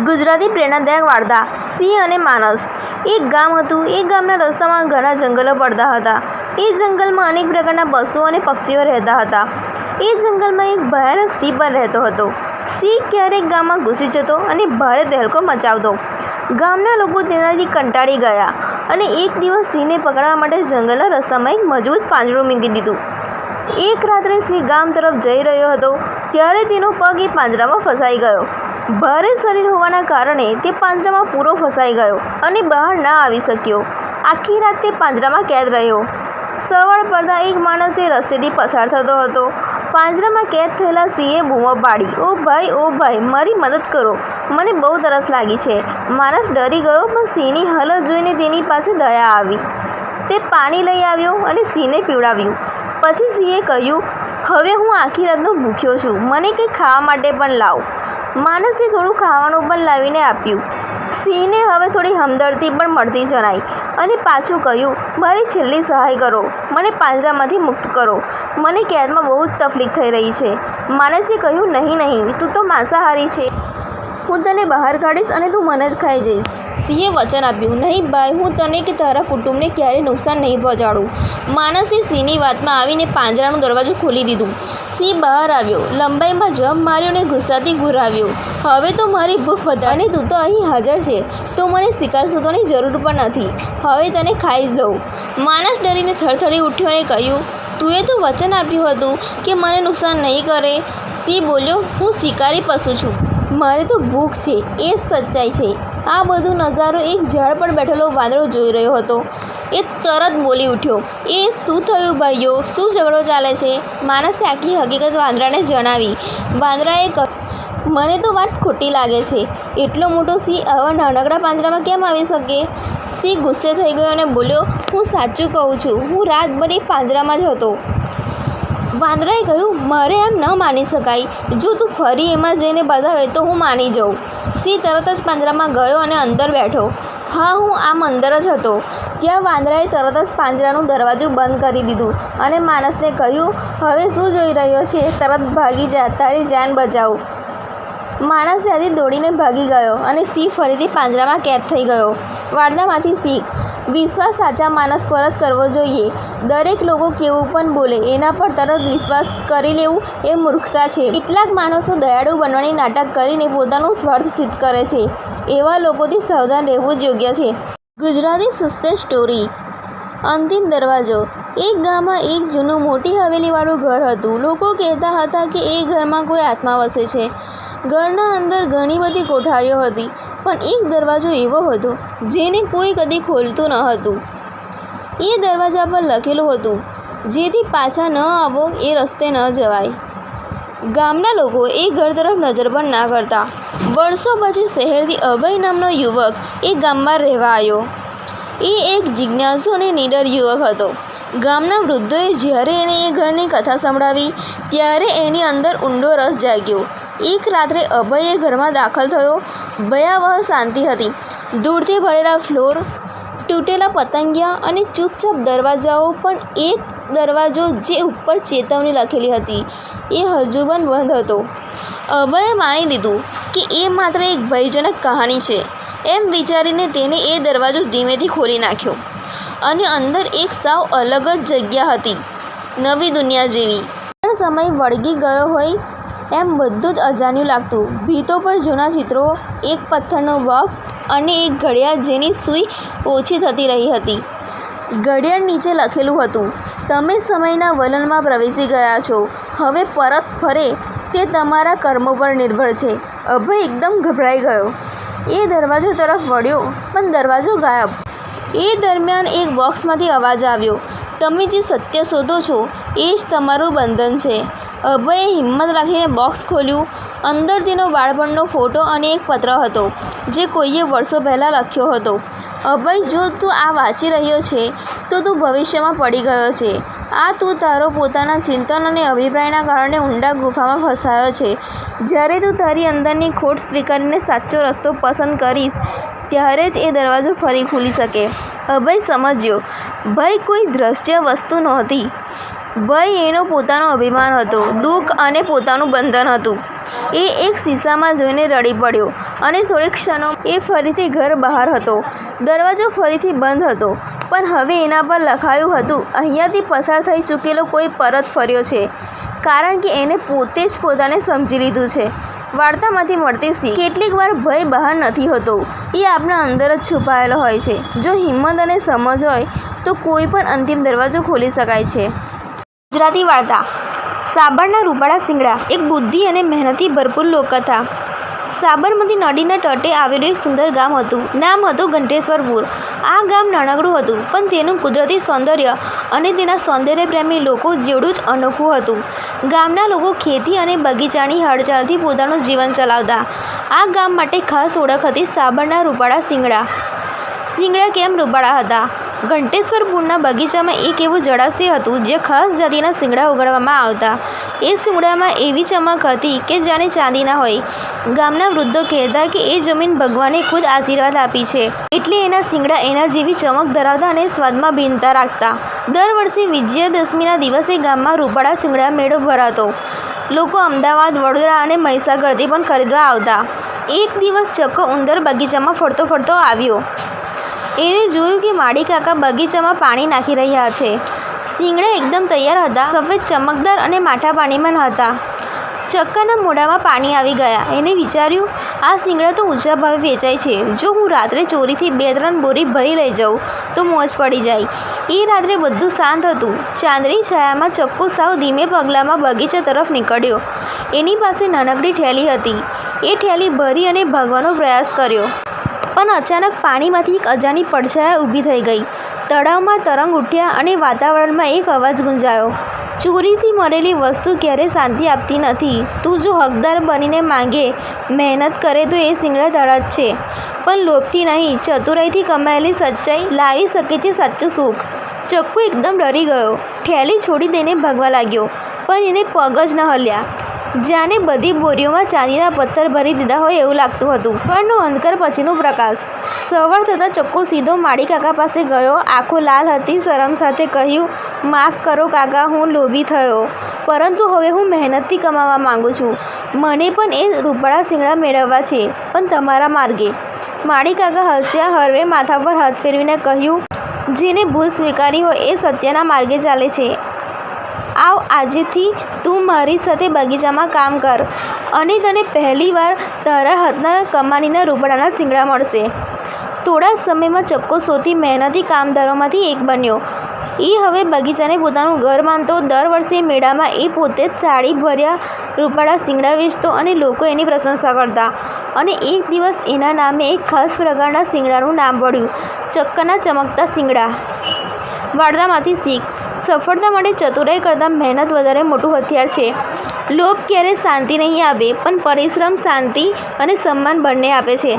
ગુજરાતી પ્રેરણાદાયક વાર્તા સિંહ અને માણસ। એક ગામ હતું। એ ગામના રસ્તામાં ઘણા જંગલો પડતા હતા। એ જંગલમાં અનેક પ્રકારના પશુઓ અને પક્ષીઓ રહેતા હતા। એ જંગલમાં એક ભયાનક સિંહ પણ રહેતો હતો। સિંહ ક્યારેક ગામમાં ઘૂસી જતો અને ભારે તહેલકો મચાવતો। ગામના લોકો તેનાથી કંટાળી ગયા અને એક દિવસ સિંહને પકડવા માટે જંગલના રસ્તામાં એક મજબૂત પાંજરું મૂકી દીધું। એક રાત્રે સિંહ ગામ તરફ જઈ રહ્યો હતો ત્યારે તેનો પગ એ પાંજરામાં ફસાઈ ગયો। ભારે શરીર હોવાના કારણે તે પાંજરામાં પૂરો ફસાઈ ગયો અને બહાર ના આવી શક્યો। આખી રાત તે પાંજરામાં કેદ રહ્યો। સવાર પડતાં એક માણસ તે રસ્તેથી પસાર થતો હતો। પાંજરામાં કેદ થયેલા સિંહે બૂમો પાડી, ઓ ભાઈ, મારી મદદ કરો, મને બહુ તરસ લાગી છે। માણસ ડરી ગયો પણ સિંહની હાલત જોઈને તેની પાસે દયા આવી। તે પાણી લઈ આવ્યો અને સિંહને પીવડાવ્યું। પછી સિંહે કહ્યું, હવે હું આખી રાતનો ભૂખ્યો છું, મને કંઈ ખાવા માટે પણ લાવ। માણસે થોડું ખાવાનું પણ લાવીને આપ્યું। સિંહને હવે થોડી હમદર્દી પણ મળતી જણાઈ અને પાછું કહ્યું, મારી છેલ્લી સહાય કરો, મને પાંજરામાંથી મુક્ત કરો, મને કેદમાં બહુ જ તકલીફ થઈ રહી છે। માણસે કહ્યું, નહીં, તું તો માંસાહારી છે, હું તને બહાર કાઢીશ અને તું મને જ ખાઈ જઈશ। સિંહે વચન આપ્યું, નહીં ભાઈ, હું તને કે તારા કુટુંબને ક્યારેય નુકસાન નહીં પહોંચાડું। માણસે સિંહની વાતમાં આવીને પાંજરાનો દરવાજો ખોલી દીધું। સિંહ બહાર આવ્યો, લંબાઈમાં જંપ માર્યો અને ગુસ્સાથી ઘૂરાવ્યો, હવે તો મારી ભૂખ વધારે અને તું તો અહીં હાજર છે, તો મને શિકાર શોધવાની જરૂર પણ નથી, હવે તને ખાઈ જ લઉં। માણસ ડરીને થરથરી ઉઠ્યો અને કહ્યું, તુંએ તો વચન આપ્યું હતું કે મને નુકસાન નહીં કરે। સિંહ બોલ્યો, હું શિકારી પશુ છું, મારે તો ભૂખ છે, એ જ સચ્ચાઈ છે। આ બધો નજારો એક ઝાડ પર બેઠેલો વાંદરો જોઈ રહ્યો હતો। એ તરત બોલી ઉઠ્યો, એ શું થયું ભાઈઓ, શું ઝઘડો ચાલે છે? માણસે આખી હકીકત વાંદરાને જણાવી। વાંદરાએ કહ્યું, મને તો વાત ખોટી લાગે છે, એટલો મોટો સિંહ આવા નાનકડા પાંજરામાં કેમ આવી શકે? સિંહ ગુસ્સે થઈ ગયો અને બોલ્યો, હું સાચું કહું છું, હું રાતભર એ પાંજરામાં જ હતો। વાંદરાએ કહ્યું, મારે એમ ન માની શકાય, જો તું ફરી એમાં જઈને બતાવે તો હું માની જાઉં। સિંહ તરત જ પાંજરામાં ગયો અને અંદર બેઠો। હા, હું આમ અંદર જ હતો। ત્યાં વાંદરાએ તરત જ પાંજરાનું દરવાજું બંધ કરી દીધું અને માણસને કહ્યું, હવે શું જોઈ રહ્યો છે, તરત ભાગી જા, તારી જાન બચાવ। માણસ ત્યાંથી દોડીને ભાગી ગયો અને સિંહ ફરીથી પાંજરામાં કેદ થઈ ગયો। વાર્તામાંથી શીખ, વિશ્વાસ સાચા માણસ પર જ કરવો જોઈએ। દરેક લોકો કેવું પણ બોલે એના પર તરત વિશ્વાસ કરી લેવું એ મૂર્ખતા છે। કેટલાક માણસો દયાળુ બનવાની નાટક કરીને પોતાનું સ્વાર્થ સિદ્ધ કરે છે, એવા લોકોથી સાવધાન રહેવું જ યોગ્ય છે। ગુજરાતી સસ્પેન્સ સ્ટોરી અંતિમ દરવાજો। એક ગામમાં એક જૂનું મોટી હવેલીવાળું ઘર હતું। લોકો કહેતા હતા કે એ ઘરમાં કોઈ આત્મા વસે છે। ઘરના અંદર ઘણી બધી કોઠારીઓ હતી, પણ એક દરવાજો એવો હતો જેને કોઈ કદી ખોલતું ન હતું। એ દરવાજા પર લખેલું હતું, જેથી પાછા ન આવો, એ રસ્તે ન જવાય। ગામના લોકો એ ઘર તરફ નજર પણ ના કરતા। વર્ષો પછી શહેરથી અભય નામનો યુવક એ ગામમાં રહેવા આવ્યો। એ એક જિજ્ઞાસુ અને નીડર યુવક હતો। ગામના વૃદ્ધોએ જ્યારે એને એ ઘરની કથા સંભળાવી ત્યારે એની અંદર ઊંડો રસ જાગ્યો। એક રાત્રે અભય એ ઘરમાં દાખલ થયો। ભયાવહ શાંતિ હતી, ધૂળથી ભરેલા ફ્લોર, તૂટેલા પતંગિયા અને ચૂપચાપ દરવાજાઓ, પણ એક દરવાજો જે ઉપર ચેતવણી લખેલી હતી એ હજુ પણ બંધ હતો। અભયે માની લીધું કે એ માત્ર એક ભયજનક કહાની છે। એમ વિચારીને તેણે એ દરવાજો ધીમેથી ખોલી નાખ્યો અને અંદર એક સાવ અલગ જ જગ્યા હતી, નવી દુનિયા જેવી। પણ સમય વળગી ગયો હોય એમ બધું જ અજાણ્યું લાગતું। ભીતો પર જૂના ચિત્રો, એક પથ્થરનું બોક્સ અને એક ઘડિયાળ જેની સૂઈ ઓછી થતી રહી હતી। ઘડિયાળ નીચે લખેલું હતું, તમે સમયના વલણમાં પ્રવેશી ગયા છો, હવે પરત ફરે તે તમારા કર્મો પર નિર્ભર છે। અભય એકદમ ગભરાઈ ગયો। એ દરવાજો તરફ વળ્યો પણ દરવાજો ગાયબ। એ દરમિયાન એક બોક્સમાંથી અવાજ આવ્યો, તમે જે સત્ય શોધો છો એ જ તમારું બંધન છે। અભયે હિંમત રાખીને બોક્સ ખોલ્યું। અંદર તેનો બાળપણનો ફોટો અને એક પત્ર હતો જે કોઈએ વર્ષો પહેલાં લખ્યો હતો, અભય, જો તું આ વાંચી રહ્યો છે તો તું ભવિષ્યમાં પડી ગયો છે। આ તું તારો પોતાના ચિંતન અને અભિપ્રાયના કારણે ઊંડા ગુફામાં ફસાયો છે। જ્યારે તું તારી અંદરની ખોટ સ્વીકારીને સાચો રસ્તો પસંદ કરીશ ત્યારે જ એ દરવાજો ફરી ખુલી શકે। અભય સમજ્યો, ભય કોઈ દ્રશ્ય વસ્તુ નહોતી, ભય એનો પોતાનો અભિમાન હતો, દુઃખ અને પોતાનું બંધન હતું। એ એક શીશામાં જોઈને રડી પડ્યો અને થોડીક ક્ષણો એ ફરીથી ઘર બહાર હતો. દરવાજો ફરીથી બંધ હતો, પણ હવે એના પર લખાયું હતું, અહીંયાથી પસાર થઈ ચૂકેલો કોઈ પરત ફર્યો છે, કારણ કે એને પોતે જ પોતાને સમજી લીધું છે. વાર્તામાંથી મળતી શીખ: કેટલીક વાર ભય બહાર નથી હોતો, એ આપણા અંદર જ છુપાયેલો હોય છે. જો હિંમત અને સમજ હોય તો કોઈ પણ અંતિમ દરવાજો ખોલી શકાય છે. ગુજરાતી વાર્તા: સાબરના રૂપાળા શિંગડા. એક બુદ્ધિ અને મહેનતથી ભરપૂર લોકકથા. સાબરમતી નદીના તટે આવેલું એક સુંદર ગામ હતું. નામ હતું ઘંટેશ્વરપુર. આ ગામ નાનકડું હતું, પણ તેનું કુદરતી સૌંદર્ય અને તેના સૌંદર્યપ્રેમી લોકો જેવડું જ અનોખું હતું. ગામના લોકો ખેતી અને બગીચાની હાલચાલથી પોતાનું જીવન ચલાવતા. આ ગામ માટે ખાસ ઓળખ હતી સાબરના રૂપાળા શિંગડા. શિંગડા કેમ રૂપાળા હતા? ઘંટેશ્વરપુરના બગીચામાં એક એવું જળાશય હતું જે ખાસ જાતિના શિંગડા ઉગાડવામાં આવતા. એ શિંગડામાં એવી ચમક હતી કે જાણે ચાંદીના હોય. ગામના વૃદ્ધો કહેતા કે એ જમીન ભગવાને ખુદ આશીર્વાદ આપી છે, એટલે એના શિંગડા એના જેવી ચમક ધરાવતા અને સ્વાદમાં ભિન્નતા રાખતા. દર વર્ષે વિજયાદશમીના દિવસે ગામમાં રૂપાળા શિંગડા મેળો ભરાતો. લોકો અમદાવાદ, વડોદરા અને મહીસાગરથી પણ ખરીદવા આવતા. એક દિવસ ચક્કો ઉંદર બગીચામાં ફરતો ફરતો આવ્યો. એણે જોયું કે માળી કાકા બગીચામાં પાણી નાખી રહ્યા છે. શિંગડા એકદમ તૈયાર હતા, સફેદ, ચમકદાર અને માઠા પાણીમાં હતા. ચક્કાના મોઢામાં પાણી આવી ગયા. એને વિચાર્યું, આ શિંગડા તો ઊંચા ભાવે વેચાય છે. જો હું રાત્રે ચોરીથી 2-3 બોરી ભરી લઈ જાઉં તો મોજ પડી જાય. એ રાત્રે બધું શાંત હતું. ચાંદની છાયામાં ચક્કો સાવ ધીમે પગલામાં બગીચા તરફ નીકળ્યો. એની પાસે નાનકડી થેલી હતી. એ થેલી ભરી અને ભાગવાનો પ્રયાસ કર્યો. પણ અચાનક પાણીમાંથી એક અજાણી પડછાયા ઊભી થઈ ગઈ. તળાવમાં તરંગ ઉઠ્યા અને વાતાવરણમાં એક અવાજ ગુંજાયો. ચોરીથી મળેલી વસ્તુ ક્યારેય શાંતિ આપતી નથી. તું જો હકદાર બનીને માંગે, મહેનત કરે તો એ શિંગડા તારા જ છે. પણ લોભથી નહીં, ચતુરાઈથી કમાયેલી સચ્ચાઈ લાવી શકે છે સાચું સુખ. ચક્કુ એકદમ ડરી ગયો. થેલી છોડી દઈને ભાગવા લાગ્યો, પણ એને પગ જ ન હલ્યા. જાણે બધી બોરીઓમાં ચાંદીના પથ્થર ભરી દીધા હોય એવું લાગતું હતું. સવારનો અંધકાર પછીનો પ્રકાશ. સવાર થતાં ચક્કો સીધો માળી કાકા પાસે ગયો. આંખો લાલ હતી. શરમ સાથે કહ્યું, માફ કરો કાકા, હું લોભી થયો, પરંતુ હવે હું મહેનતથી કમાવા માંગુ છું. મને પણ એ રૂપાળા શિંગડા મેળવવા છે, પણ તમારા માર્ગે. માળી કાકા હસ્યા. હળવે માથા પર હાથ ફેરવીને કહ્યું, જેને ભૂલ સ્વીકારી હોય એ સત્યના માર્ગે ચાલે છે. આવ, આજથી તું મારી સાથે બગીચામાં કામ કર અને તને પહેલીવાર તારા હાથના કમાણીના રૂપાળાના શિંગડા મળશે. થોડા સમયમાં ચક્કો સૌથી મહેનતી કામદારોમાંથી એક બન્યો. એ હવે બગીચાને પોતાનું ઘર માનતો. દર વર્ષે મેળામાં એ પોતે જ થાળી ભર્યા રૂપાળા શિંગડા વેચતો અને લોકો એની પ્રશંસા કરતા. અને એક દિવસ એના નામે એક ખાસ પ્રકારના શિંગડાનું નામ પડ્યું, ચક્કાના ચમકતા શિંગડા. વાર્તામાંથી શીખ: સફળતા માટે ચતુરાઈ કરતાં મહેનત વધારે મોટું હથિયાર છે. લોભ ક્યારેય શાંતિ નહીં આપે, પણ પરિશ્રમ શાંતિ અને સન્માન બંને આપે છે.